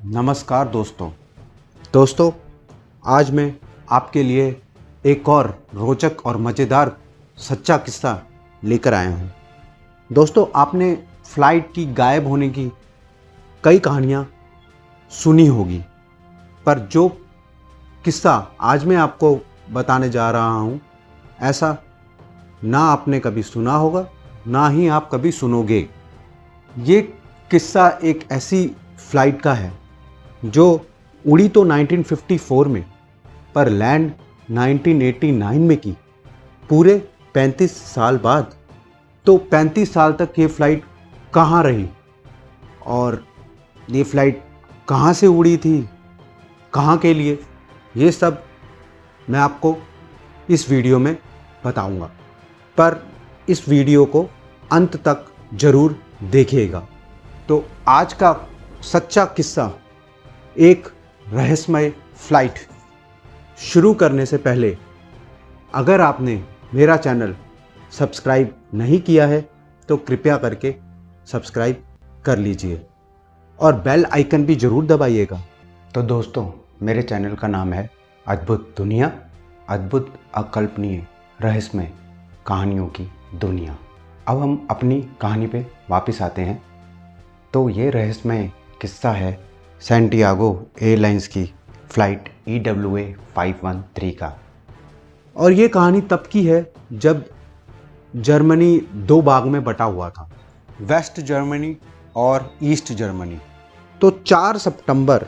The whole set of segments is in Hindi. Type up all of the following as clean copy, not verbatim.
नमस्कार दोस्तों, आज मैं आपके लिए एक और रोचक और मज़ेदार सच्चा किस्सा लेकर आया हूँ। दोस्तों, आपने फ़्लाइट की गायब होने की कई कहानियाँ सुनी होगी, पर जो किस्सा आज मैं आपको बताने जा रहा हूँ, ऐसा ना आपने कभी सुना होगा, ना ही आप कभी सुनोगे। ये किस्सा एक ऐसी फ़्लाइट का है जो उड़ी तो 1954 में, पर लैंड 1989 में की, पूरे 35 साल बाद। तो 35 साल तक ये फ़्लाइट कहाँ रही और ये फ़्लाइट कहाँ से उड़ी थी, कहाँ के लिए, ये सब मैं आपको इस वीडियो में बताऊंगा। पर इस वीडियो को अंत तक ज़रूर देखिएगा। तो आज का सच्चा किस्सा एक रहस्यमय फ़्लाइट। शुरू करने से पहले अगर आपने मेरा चैनल सब्सक्राइब नहीं किया है तो कृपया करके सब्सक्राइब कर लीजिए और बेल आइकन भी ज़रूर दबाइएगा। तो दोस्तों, मेरे चैनल का नाम है अद्भुत दुनिया, अद्भुत अकल्पनीय रहस्यमय कहानियों की दुनिया। अब हम अपनी कहानी पे वापस आते हैं। तो ये रहस्यमय किस्सा है सैंटियागो एयरलाइंस की फ़्लाइट EWA 513 का। और ये कहानी तब की है जब जर्मनी दो भाग में बटा हुआ था, वेस्ट जर्मनी और ईस्ट जर्मनी। तो 4 सितंबर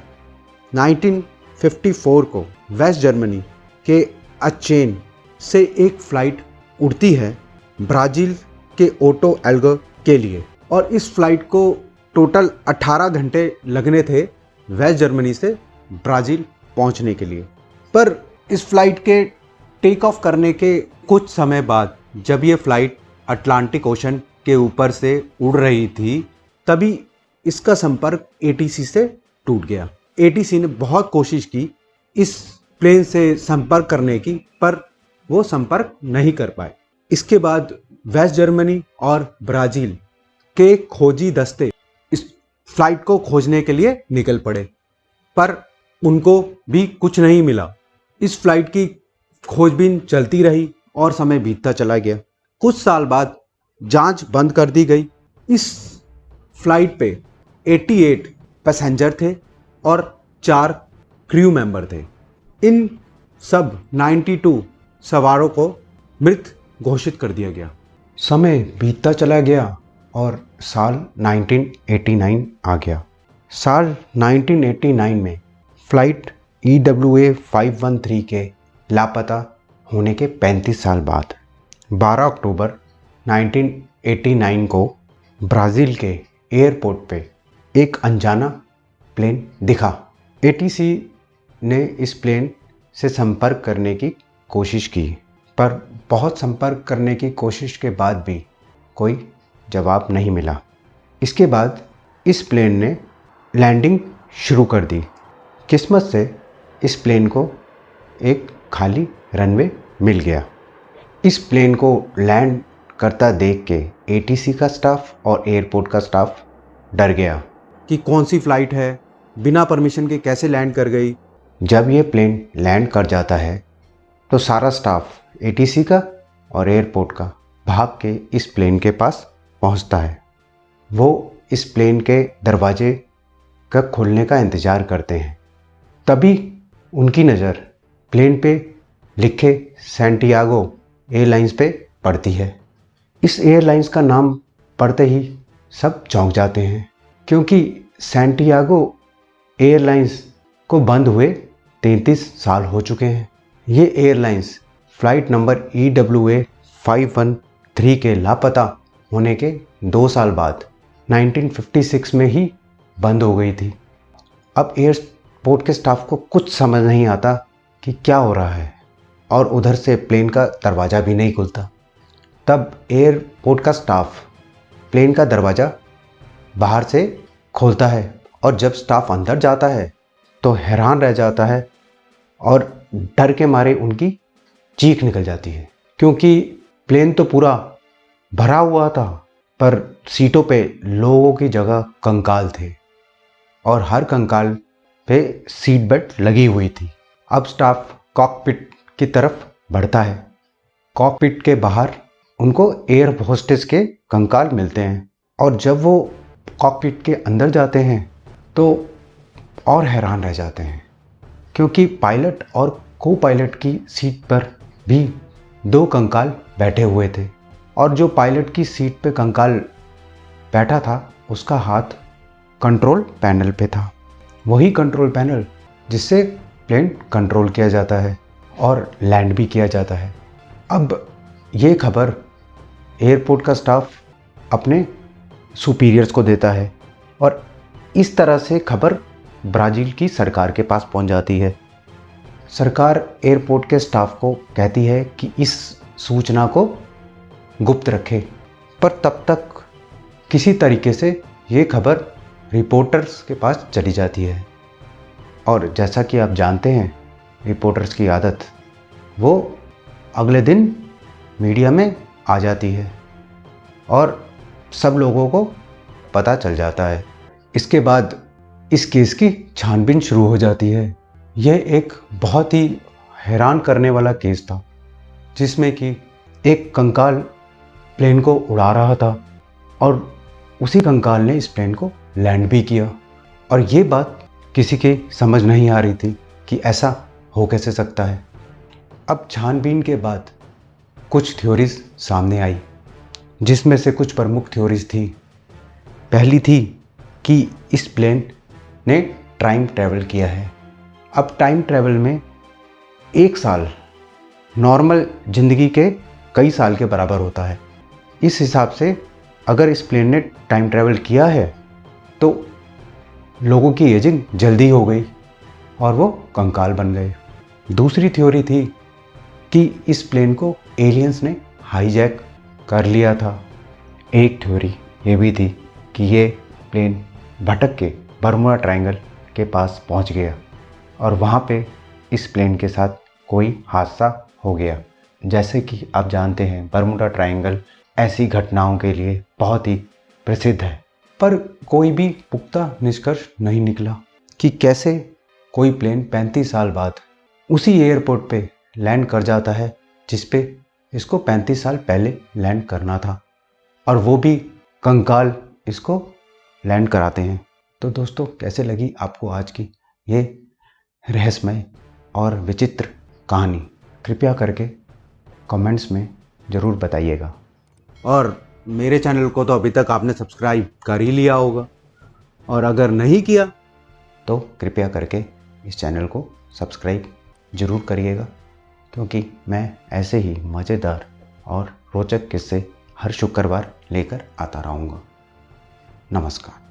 1954 को वेस्ट जर्मनी के अचेन से एक फ़्लाइट उड़ती है ब्राज़ील के ओटो एल्गे के लिए। और इस फ़्लाइट को टोटल 18 घंटे लगने थे वेस्ट जर्मनी से ब्राज़ील पहुंचने के लिए। पर इस फ़्लाइट के टेक ऑफ करने के कुछ समय बाद, जब ये फ़्लाइट अटलांटिक ओशन के ऊपर से उड़ रही थी, तभी इसका संपर्क ATC से टूट गया। ATC ने बहुत कोशिश की इस प्लेन से संपर्क करने की, पर वो संपर्क नहीं कर पाए। इसके बाद वेस्ट जर्मनी और ब्राज़ील के खोजी दस्ते इस फ़्लाइट को खोजने के लिए निकल पड़े, पर उनको भी कुछ नहीं मिला। इस फ़्लाइट की खोजबीन चलती रही और समय बीतता चला गया। कुछ साल बाद जांच बंद कर दी गई। इस फ़्लाइट पे 88 पैसेंजर थे और 4 क्रू मेंबर थे। इन सब 92 सवारों को मृत घोषित कर दिया गया। समय बीतता चला गया और साल 1989 आ गया। साल 1989 में फ़्लाइट EWA 513 के लापता होने के 35 साल बाद 12 अक्टूबर 1989 को ब्राज़ील के एयरपोर्ट पे एक अनजाना प्लेन दिखा। ATC ने इस प्लेन से संपर्क करने की कोशिश की, पर बहुत संपर्क करने की कोशिश के बाद भी कोई जवाब नहीं मिला। इसके बाद इस प्लेन ने लैंडिंग शुरू कर दी। किस्मत से इस प्लेन को एक खाली रनवे मिल गया। इस प्लेन को लैंड करता देख के ATC का स्टाफ और एयरपोर्ट का स्टाफ डर गया कि कौन सी फ़्लाइट है, बिना परमिशन के कैसे लैंड कर गई। जब ये प्लेन लैंड कर जाता है तो सारा स्टाफ ATC का और एयरपोर्ट का भाग के इस प्लेन के पास पहुंचता है। वो इस प्लेन के दरवाजे का खुलने का इंतज़ार करते हैं। तभी उनकी नज़र प्लेन पे लिखे सैंटियागो एयरलाइंस पे पड़ती है। इस एयरलाइंस का नाम पढ़ते ही सब चौंक जाते हैं, क्योंकि सैंटियागो एयरलाइंस को बंद हुए 33 साल हो चुके हैं। ये एयरलाइंस फ़्लाइट नंबर EWA 513 के लापता होने के 2 साल बाद 1956 में ही बंद हो गई थी। अब एयरपोर्ट के स्टाफ को कुछ समझ नहीं आता कि क्या हो रहा है, और उधर से प्लेन का दरवाज़ा भी नहीं खुलता। तब एयरपोर्ट का स्टाफ प्लेन का दरवाज़ा बाहर से खोलता है, और जब स्टाफ अंदर जाता है तो हैरान रह जाता है और डर के मारे उनकी चीख निकल जाती है, क्योंकि प्लेन तो पूरा भरा हुआ था, पर सीटों पे लोगों की जगह कंकाल थे। और हर कंकाल पे सीट बेल्ट लगी हुई थी। अब स्टाफ कॉकपिट की तरफ बढ़ता है। कॉकपिट के बाहर उनको एयर होस्टेस के कंकाल मिलते हैं और जब वो कॉकपिट के अंदर जाते हैं तो और हैरान रह जाते हैं, क्योंकि पायलट और को पायलट की सीट पर भी 2 कंकाल बैठे हुए थे और जो पायलट की सीट पे कंकाल बैठा था उसका हाथ कंट्रोल पैनल पे था। वही कंट्रोल पैनल जिससे प्लेन कंट्रोल किया जाता है और लैंड भी किया जाता है। अब ये खबर एयरपोर्ट का स्टाफ अपने सुपीरियर्स को देता है और इस तरह से खबर ब्राज़ील की सरकार के पास पहुंच जाती है। सरकार एयरपोर्ट के स्टाफ को कहती है कि इस सूचना को गुप्त रखे, पर तब तक किसी तरीके से ये खबर रिपोर्टर्स के पास चली जाती है और जैसा कि आप जानते हैं रिपोर्टर्स की आदत, वो अगले दिन मीडिया में आ जाती है और सब लोगों को पता चल जाता है। इसके बाद इस केस की छानबीन शुरू हो जाती है। यह एक बहुत ही हैरान करने वाला केस था जिसमें कि एक कंकाल प्लेन को उड़ा रहा था और उसी कंकाल ने इस प्लेन को लैंड भी किया और ये बात किसी के समझ नहीं आ रही थी कि ऐसा हो कैसे सकता है। अब छानबीन के बाद कुछ थ्योरीज सामने आई, जिसमें से कुछ प्रमुख थ्योरीज थी। पहली थी कि इस प्लेन ने टाइम ट्रैवल किया है। अब टाइम ट्रैवल में 1 साल नॉर्मल ज़िंदगी के कई साल के बराबर होता है। इस हिसाब से अगर इस प्लेन ने टाइम ट्रैवल किया है तो लोगों की एजिंग जल्दी हो गई और वो कंकाल बन गए। दूसरी थ्योरी थी कि इस प्लेन को एलियंस ने हाईजैक कर लिया था। एक थ्योरी ये भी थी कि ये प्लेन भटक के बर्मुडा ट्रायंगल के पास पहुंच गया और वहाँ पे इस प्लेन के साथ कोई हादसा हो गया। जैसे कि आप जानते हैं बर्मुडा ट्रायंगल ऐसी घटनाओं के लिए बहुत ही प्रसिद्ध है, पर कोई भी पुख्ता निष्कर्ष नहीं निकला कि कैसे कोई प्लेन 35 साल बाद उसी एयरपोर्ट पे लैंड कर जाता है जिस पे इसको 35 साल पहले लैंड करना था और वो भी कंकाल इसको लैंड कराते हैं। तो दोस्तों, कैसे लगी आपको आज की ये रहस्यमय और विचित्र कहानी? कृपया करके कमेंट्स में ज़रूर बताइएगा और मेरे चैनल को तो अभी तक आपने सब्सक्राइब कर ही लिया होगा और अगर नहीं किया तो कृपया करके इस चैनल को सब्सक्राइब ज़रूर करिएगा, क्योंकि मैं ऐसे ही मज़ेदार और रोचक किस्से हर शुक्रवार लेकर आता रहूँगा। नमस्कार।